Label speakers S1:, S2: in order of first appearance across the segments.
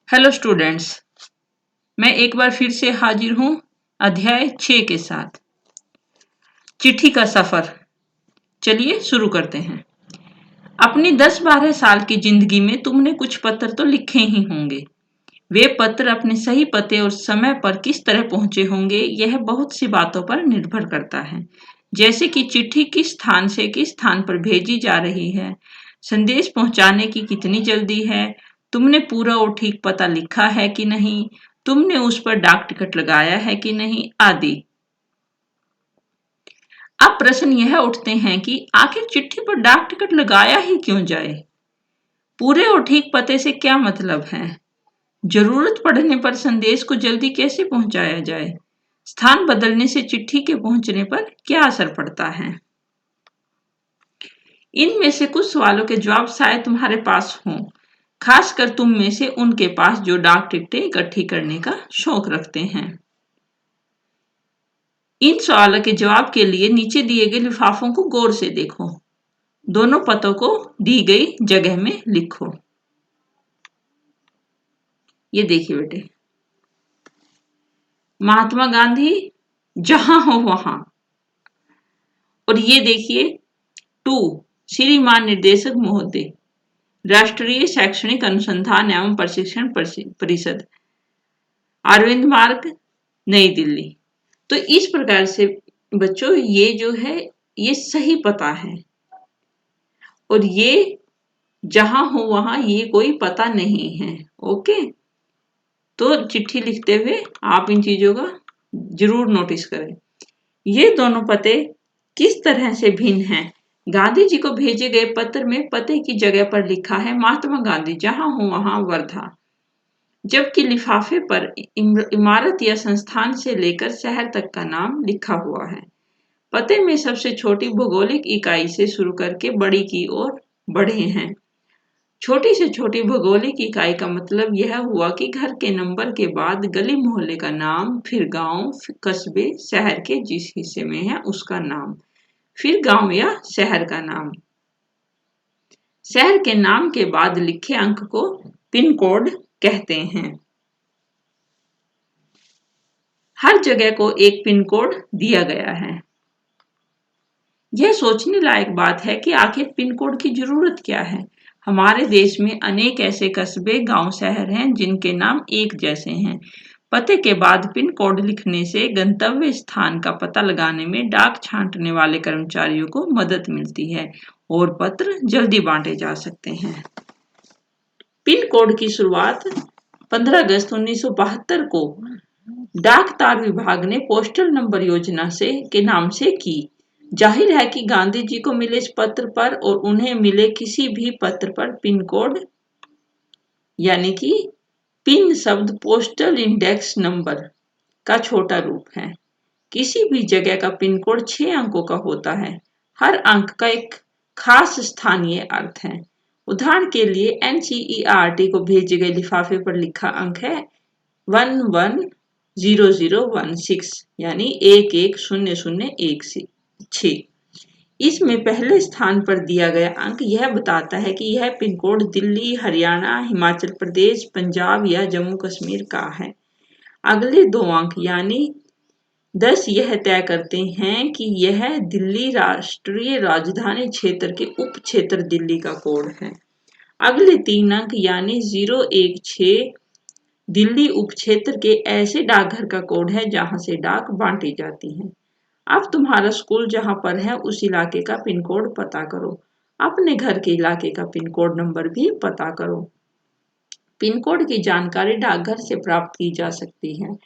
S1: Hello students, मैं एक बार फिर से हाजिर हूँ अध्याय 6 के साथ। चिट्ठी का सफर। चलिए शुरू करते हैं। अपनी 10-12 साल की जिंदगी में तुमने कुछ पत्र तो लिखे ही होंगे। वे पत्र अपने सही पते और समय पर किस तरह पहुंचे होंगे, यह बहुत सी बातों पर निर्भर करता है। जैसे कि चिट्ठी किस स्थान से किस स्थान पर भेजी जा रही है, संदेश पहुंचाने की कितनी जल्दी है, तुमने पूरा और ठीक पता लिखा है कि नहीं, तुमने उस पर डाक टिकट लगाया है कि नहीं, आदि। अब प्रश्न यह उठते हैं कि आखिर चिट्ठी पर डाक टिकट लगाया ही क्यों जाए? पूरे और ठीक पते से क्या मतलब है? जरूरत पड़ने पर संदेश को जल्दी कैसे पहुंचाया जाए? स्थान बदलने से चिट्ठी के पहुंचने पर क्या असर पड़ता है? इनमें से कुछ सवालों के जवाब शायद तुम्हारे पास हों, खासकर तुम में से उनके पास जो डाक टिकटें इकट्ठी करने का शौक रखते हैं। इन सवालों के जवाब के लिए नीचे दिए गए लिफाफों को गौर से देखो। दोनों पतों को दी गई जगह में लिखो। ये देखिए बेटे, महात्मा गांधी जहां हो वहां। और ये देखिए 2, श्रीमान निर्देशक महोदय, राष्ट्रीय शैक्षणिक अनुसंधान एवं प्रशिक्षण परिषद, अरविंद मार्ग, नई दिल्ली। तो इस प्रकार से बच्चों ये जो है ये सही पता है, और ये जहां हो वहां ये कोई पता नहीं है। ओके, तो चिट्ठी लिखते हुए आप इन चीजों का जरूर नोटिस करें। ये दोनों पते किस तरह से भिन्न हैं? गांधी जी को भेजे गए पत्र में पते की जगह पर लिखा है महात्मा गांधी जहां हो वहां, वर्धा, जबकि लिफाफे पर इमारत या संस्थान से लेकर शहर तक का नाम लिखा हुआ है। पते में सबसे छोटी भौगोलिक इकाई से शुरू करके बड़ी की ओर बढ़े हैं। छोटी से छोटी भौगोलिक इकाई का मतलब यह हुआ कि घर के नंबर के बाद गली मोहल्ले का नाम, फिर गांव, फिर कस्बे, शहर के जिस हिस्से में है उसका नाम, फिर गांव या शहर का नाम। शहर के नाम के बाद लिखे अंक को पिन कोड कहते हैं। हर जगह को एक पिन कोड दिया गया है। यह सोचने लायक बात है कि आखिर पिन कोड की जरूरत क्या है। हमारे देश में अनेक ऐसे कस्बे, गांव, शहर हैं जिनके नाम एक जैसे हैं। पते के बाद पिन कोड लिखने से गंतव्य स्थान का पता लगाने में डाक छांटने वाले कर्मचारियों को मदद मिलती है और पत्र जल्दी बांटे जा सकते हैं। पिन कोड की शुरुआत 15 अगस्त 1972 को डाक तार विभाग ने पोस्टल नंबर योजना के नाम से की। जाहिर है कि गांधी जी को मिले इस पत्र पर और उन्हें मिले किसी भी पत्र पर पिन कोड यानी कि पिन शब्द पोस्टल इंडेक्स नंबर का छोटा रूप है। किसी भी जगह का पिन कोड 6 अंकों का होता है। हर अंक का एक खास स्थानीय अर्थ है। उदाहरण के लिए NCERT को भेजे गए लिफाफे पर लिखा अंक है 110016 यानी 110016। इसमें पहले स्थान पर दिया गया अंक यह बताता है कि यह पिन कोड दिल्ली, हरियाणा, हिमाचल प्रदेश, पंजाब या जम्मू कश्मीर का है। अगले 2 अंक यानी 10 यह तय करते हैं कि यह दिल्ली राष्ट्रीय राजधानी क्षेत्र के उप क्षेत्र दिल्ली का कोड है। अगले 3 अंक यानी 016 दिल्ली उप क्षेत्र के ऐसे डाकघर का कोड है जहां से डाक बांटी जाती है। अब तुम्हारा स्कूल जहां पर है उस इलाके का पिन कोड पता करो। अपने घर के इलाके का पिन कोड नंबर भी पता करो। पिन कोड की जानकारी डाकघर से प्राप्त की जा सकती है।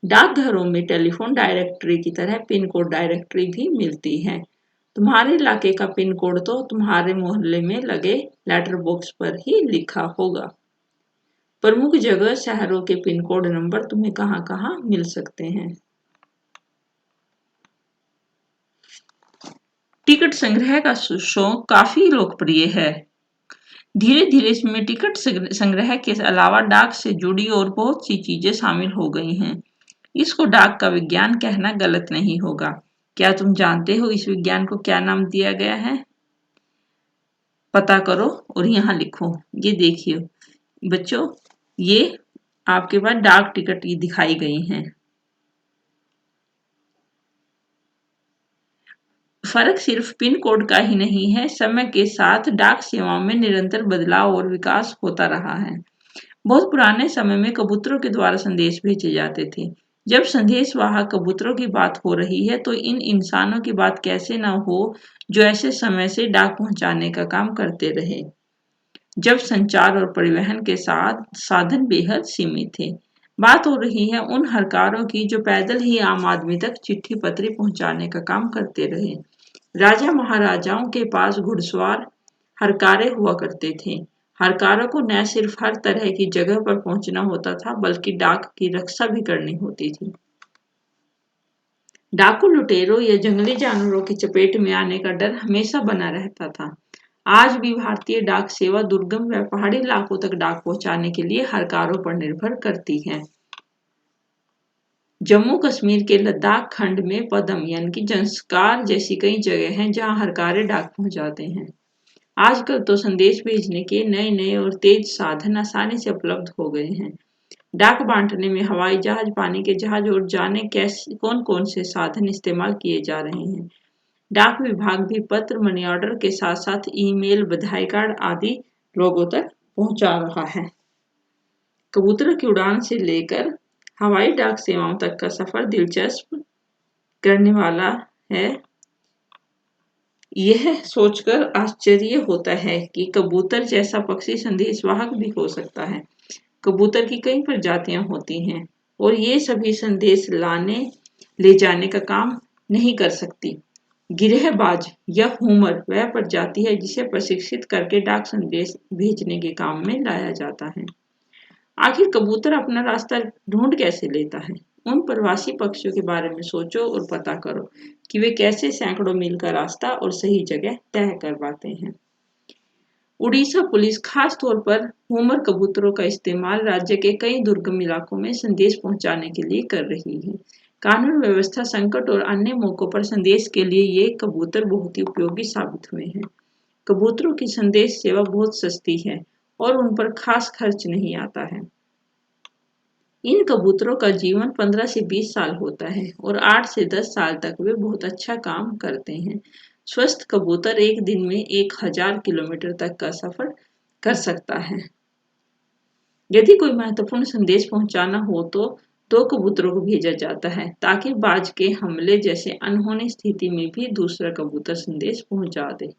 S1: डाकघरों में टेलीफोन डायरेक्टरी की तरह पिन कोड डायरेक्टरी भी मिलती है। तुम्हारे इलाके का पिन कोड तो तुम्हारे मोहल्ले में लगे लेटर बॉक्स पर ही लिखा होगा। प्रमुख जगह शहरों के पिन कोड नंबर तुम्हें कहां कहां मिल सकते हैं। टिकट संग्रह का शौक काफी लोकप्रिय है। धीरे धीरे इसमें टिकट संग्रह के अलावा डाक से जुड़ी और बहुत सी चीजें शामिल हो गई हैं। इसको डाक का विज्ञान कहना गलत नहीं होगा। क्या तुम जानते हो इस विज्ञान को क्या नाम दिया गया है? पता करो और यहाँ लिखो। ये देखिए बच्चों, ये आपके पास डाक टिकट दिखाई गई हैं। फर्क सिर्फ पिन कोड का ही नहीं है, समय के साथ डाक सेवाओं में निरंतर बदलाव और विकास होता रहा है। बहुत पुराने समय में कबूतरों के द्वारा संदेश भेजे जाते थे। जब संदेशवाहक कबूतरों की बात हो रही है तो इन इंसानों की बात कैसे न हो जो ऐसे समय से डाक पहुंचाने का काम करते रहे, जब संचार और परिवहन के साथ साधन बेहद सीमित थे। बात हो रही है उन हरकारों की जो पैदल ही आम आदमी तक चिट्ठी पत्री पहुंचाने का काम करते रहे। राजा महाराजाओं के पास घुड़सवार हरकारे हुआ करते थे। हरकारों को न सिर्फ हर तरह की जगह पर पहुंचना होता था बल्कि डाक की रक्षा भी करनी होती थी। डाकू लुटेरों या जंगली जानवरों की चपेट में आने का डर हमेशा बना रहता था। आज भी भारतीय डाक सेवा दुर्गम व पहाड़ी इलाकों तक डाक पहुंचाने के लिए हरकारों पर निर्भर करती है। जम्मू कश्मीर के लद्दाख खंड में पदम यानी कि जंस्कार जैसी कई जगह हैं जहां हरकारे डाक पहुंचाते हैं। आजकल तो संदेश भेजने के नए नए और तेज साधन आसानी से उपलब्ध हो गए हैं। डाक बांटने में हवाई जहाज, पानी के जहाज और जाने कैसे कौन कौन से साधन इस्तेमाल किए जा रहे हैं। डाक विभाग भी पत्र, मनी ऑर्डर के साथ साथ ईमेल, बधाई कार्ड आदि लोगों तक पहुंचा रहा है। कबूतर की उड़ान से लेकर हवाई डाक सेवाओं तक का सफर दिलचस्प करने वाला है। यह सोचकर आश्चर्य होता है कि कबूतर जैसा पक्षी संदेशवाहक भी हो सकता है। कबूतर की कई प्रजातियां होती हैं और ये सभी संदेश लाने ले जाने का काम नहीं कर सकती। गिरहबाज या हुमर वह प्रजाति है जिसे प्रशिक्षित करके डाक संदेश भेजने के काम में लाया जाता है। आखिर कबूतर अपना रास्ता ढूंढ कैसे लेता है? उन प्रवासी पक्षियों के बारे में सोचो और पता करो कि वे कैसे सैकड़ों मील का रास्ता और सही जगह तय कर पाते हैं। उड़ीसा पुलिस खास तौर पर हुमर कबूतरों का इस्तेमाल राज्य के कई दुर्गम इलाकों में संदेश पहुंचाने के लिए कर रही है। कानून व्यवस्था संकट और अन्य मौकों पर संदेश के लिए ये कबूतर बहुत ही उपयोगी साबित हुए हैं। कबूतरों की संदेश सेवा बहुत सस्ती है और उन पर खास खर्च नहीं आता है। इन कबूतरों का जीवन 15 से 20 साल होता है और 8 से 10 साल तक वे बहुत अच्छा काम करते हैं। स्वस्थ कबूतर एक दिन में 1000 किलोमीटर तक का सफर कर सकता है। यदि कोई महत्वपूर्ण संदेश पहुंचाना हो तो 2 कबूतरों को भेजा जाता है ताकि बाज के हमले जैसे अनहोनी स्थिति में भी दूसरा कबूतर संदेश पहुंचा दे।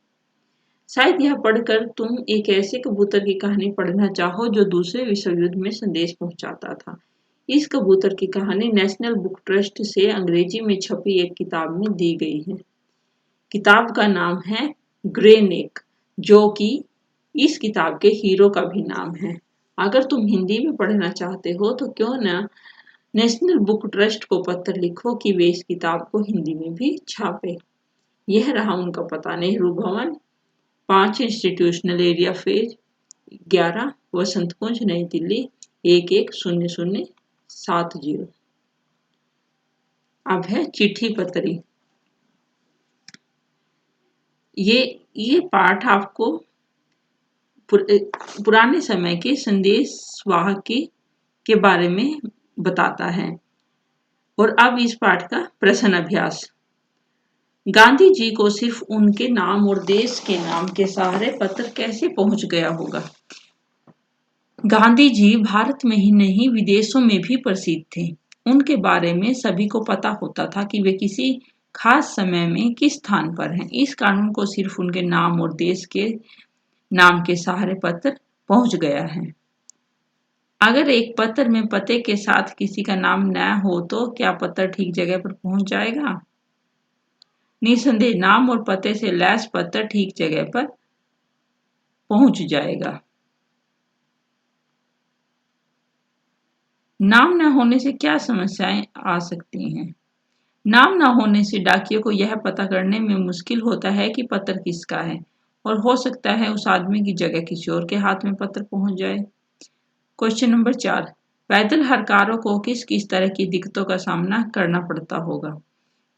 S1: शायद यह पढ़कर तुम एक ऐसे कबूतर की कहानी पढ़ना चाहो जो दूसरे विश्व युद्ध में संदेश पहुंचाता था। इस कबूतर की कहानी नेशनल बुक ट्रस्ट से अंग्रेजी में छपी एक किताब में दी गई है। किताब का नाम है ग्रे नेक, जो कि इस किताब के हीरो का भी नाम है। अगर तुम हिंदी में पढ़ना चाहते हो तो क्यों न नेशनल बुक ट्रस्ट को पत्र लिखो कि वे इस किताब को हिंदी में भी छापे। यह रहा उनका पता, नेहरू भवन, 5 इंस्टीट्यूशनल एरिया फेज 11, वसंत कुंज, नई दिल्ली 110070। अब है चिट्ठी पत्री। ये पाठ आपको पुराने समय के संदेशवाहक के बारे में बताता है। और अब इस पाठ का प्रश्न अभ्यास। गांधी जी को सिर्फ उनके नाम और देश के नाम के सहारे पत्र कैसे पहुंच गया होगा? गांधी जी भारत में ही नहीं विदेशों में भी प्रसिद्ध थे। उनके बारे में सभी को पता होता था कि वे किसी खास समय में किस स्थान पर हैं। इस कारण उनको सिर्फ उनके नाम और देश के नाम के सहारे पत्र पहुंच गया है। अगर एक पत्र में पते के साथ किसी का नाम न हो तो क्या पत्र ठीक जगह पर पहुंच जाएगा? निसंदेह नाम और पते से लैस पत्र ठीक जगह पर पहुंच जाएगा। नाम न होने से क्या समस्याएं आ सकती हैं? नाम न होने से डाकियों को यह पता करने में मुश्किल होता है कि पत्र किसका है और हो सकता है उस आदमी की जगह किसी और के हाथ में पत्र पहुंच जाए। क्वेश्चन नंबर 4, पैदल हरकारों को किस किस तरह की दिक्कतों का सामना करना पड़ता होगा?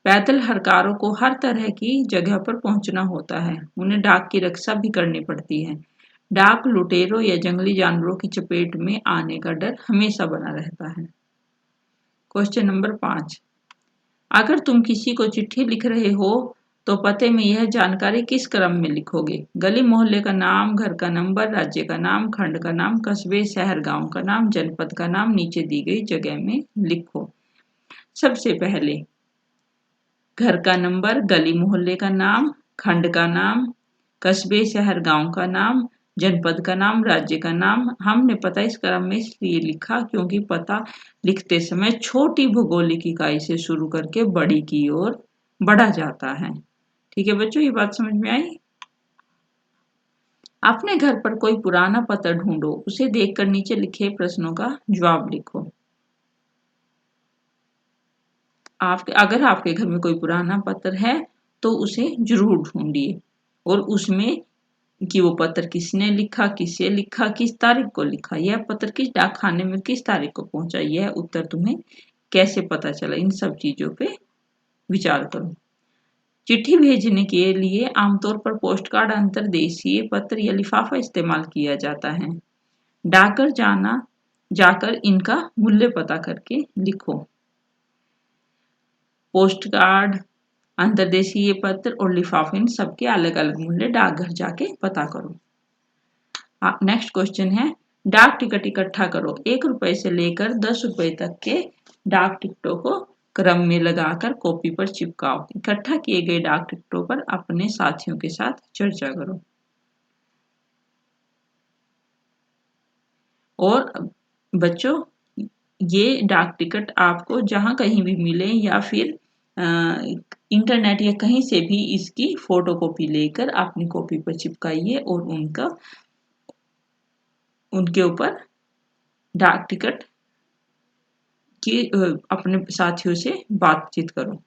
S1: पैदल हरकारों को हर तरह की जगह पर पहुंचना होता है। उन्हें डाक की रक्षा भी करनी पड़ती है। डाक लुटेरों या जंगली जानवरों की चपेट में आने का डर हमेशा बना रहता है। क्वेश्चन नंबर 5, अगर तुम किसी को चिट्ठी लिख रहे हो तो पते में यह जानकारी किस क्रम में लिखोगे? गली मोहल्ले का नाम, घर का नंबर, राज्य का नाम, खंड का नाम, कस्बे शहर गांव का नाम, जनपद का नाम नीचे दी गई जगह में लिखो। सबसे पहले घर का नंबर, गली मोहल्ले का नाम, खंड का नाम, कस्बे शहर गांव का नाम, जनपद का नाम, राज्य का नाम। हमने पता इस क्रम में इसलिए लिखा क्योंकि पता लिखते समय छोटी भौगोलिक इकाई से शुरू करके बड़ी की ओर बढ़ा जाता है। ठीक है बच्चों, ये बात समझ में आई? अपने घर पर कोई पुराना पत्र ढूंढो, उसे देखकर नीचे लिखे प्रश्नों का जवाब लिखो। अगर आपके घर में कोई पुराना पत्र है तो उसे जरूर ढूंढिए और उसमें कि वो पत्र किसने लिखा, किसे लिखा, किस तारीख को लिखा, यह पत्र किस डाकखाने में किस तारीख को पहुंचा, यह उत्तर तुम्हें कैसे पता चला, इन सब चीजों पे विचार करो। चिट्ठी भेजने के लिए आमतौर पर पोस्ट कार्ड, अंतर्देशीय पत्र या लिफाफा इस्तेमाल किया जाता है। डाकघर जाकर इनका मूल्य पता करके लिखो। पोस्ट कार्ड, अंतर्देशीय पत्र और लिफाफे, इन सबके अलग अलग मूल्य डाकघर जाके पता करो। नेक्स्ट क्वेश्चन है, डाक टिकट इकट्ठा करो। 1 रुपए से लेकर 10 रुपए तक के डाक टिकटों को क्रम में लगाकर कॉपी पर चिपकाओ। इकट्ठा किए गए डाक टिकटों पर अपने साथियों के साथ चर्चा करो। और बच्चों, ये डाक टिकट आपको जहां कहीं भी मिले या फिर इंटरनेट या कहीं से भी इसकी फोटोकॉपी लेकर अपनी कॉपी पर चिपकाइए और उनके ऊपर डाक टिकट की अपने साथियों से बातचीत करो।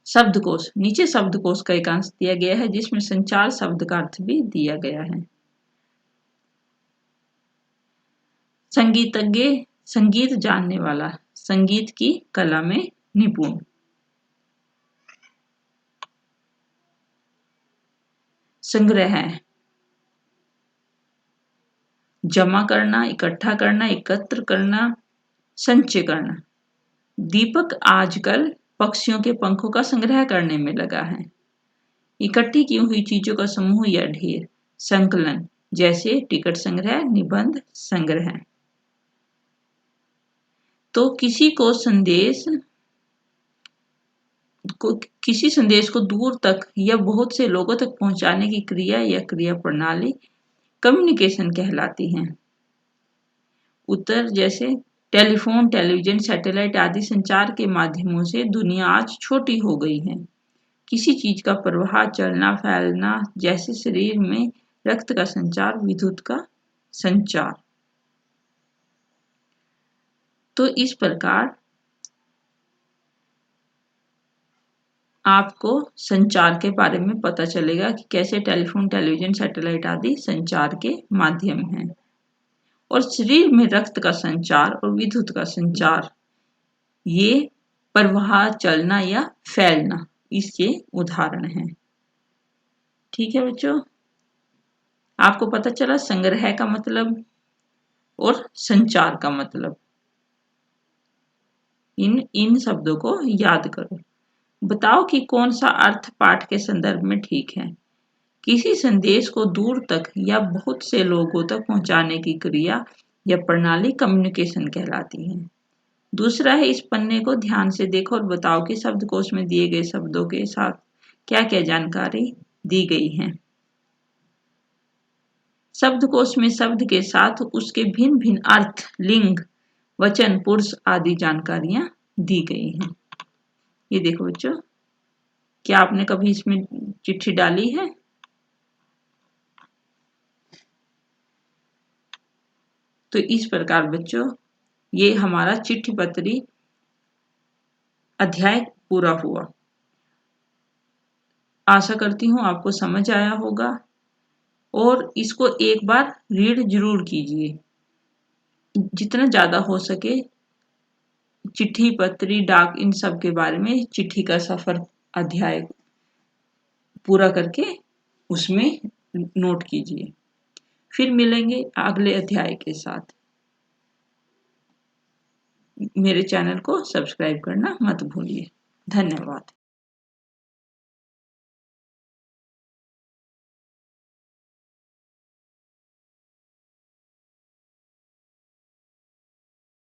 S1: शब्दकोश, नीचे शब्दकोश का एक अंश दिया गया है जिसमें संचार शब्द का अर्थ भी दिया गया है। संगीतज्ञ, संगीत जानने वाला, संगीत की कला में निपुण। संग्रह, जमा करना, इकट्ठा करना, एकत्र करना, संचय करना। दीपक आजकल पक्षियों के पंखों का संग्रह करने में लगा है। इकट्ठी की हुई चीजों का समूह या ढेर। संकलन, जैसे टिकट संग्रह, निबंध संग्रह। तो किसी संदेश को दूर तक या बहुत से लोगों तक पहुंचाने की क्रिया या क्रिया प्रणाली कम्युनिकेशन कहलाती है। उत्तर, जैसे टेलीफोन, टेलीविजन, सैटेलाइट आदि संचार के माध्यमों से दुनिया आज छोटी हो गई है। किसी चीज का प्रवाह, चलना, फैलना, जैसे शरीर में रक्त का संचार, विद्युत का संचार। तो इस प्रकार आपको संचार के बारे में पता चलेगा कि कैसे टेलीफोन, टेलीविजन, सैटेलाइट आदि संचार के माध्यम हैं। और शरीर में रक्त का संचार और विद्युत का संचार, ये प्रवाह, चलना या फैलना, इसके उदाहरण हैं। ठीक है बच्चों, आपको पता चला संग्रह का मतलब और संचार का मतलब। इन शब्दों को याद करो। बताओ कि कौन सा अर्थ पाठ के संदर्भ में ठीक है। किसी संदेश को दूर तक या बहुत से लोगों तक पहुंचाने की क्रिया या प्रणाली कम्युनिकेशन कहलाती है। दूसरा है, इस पन्ने को ध्यान से देखो और बताओ कि शब्दकोश में दिए गए शब्दों के साथ क्या क्या जानकारी दी गई है। शब्दकोश में शब्द के साथ उसके भिन्न भिन्न अर्थ, लिंग, वचन, पुरुष आदि जानकारियां दी गई हैं। ये देखो बच्चों, क्या आपने कभी इसमें चिट्ठी डाली है? तो इस प्रकार बच्चों, ये हमारा चिट्ठी पत्री अध्याय पूरा हुआ। आशा करती हूँ आपको समझ आया होगा और इसको एक बार रीड जरूर कीजिए। जितना ज्यादा हो सके चिट्ठी, पत्री, डाक, इन सब के बारे में, चिट्ठी का सफर अध्याय पूरा करके उसमें नोट कीजिए। फिर मिलेंगे अगले अध्याय के साथ। मेरे चैनल को सब्सक्राइब करना मत भूलिए। धन्यवाद।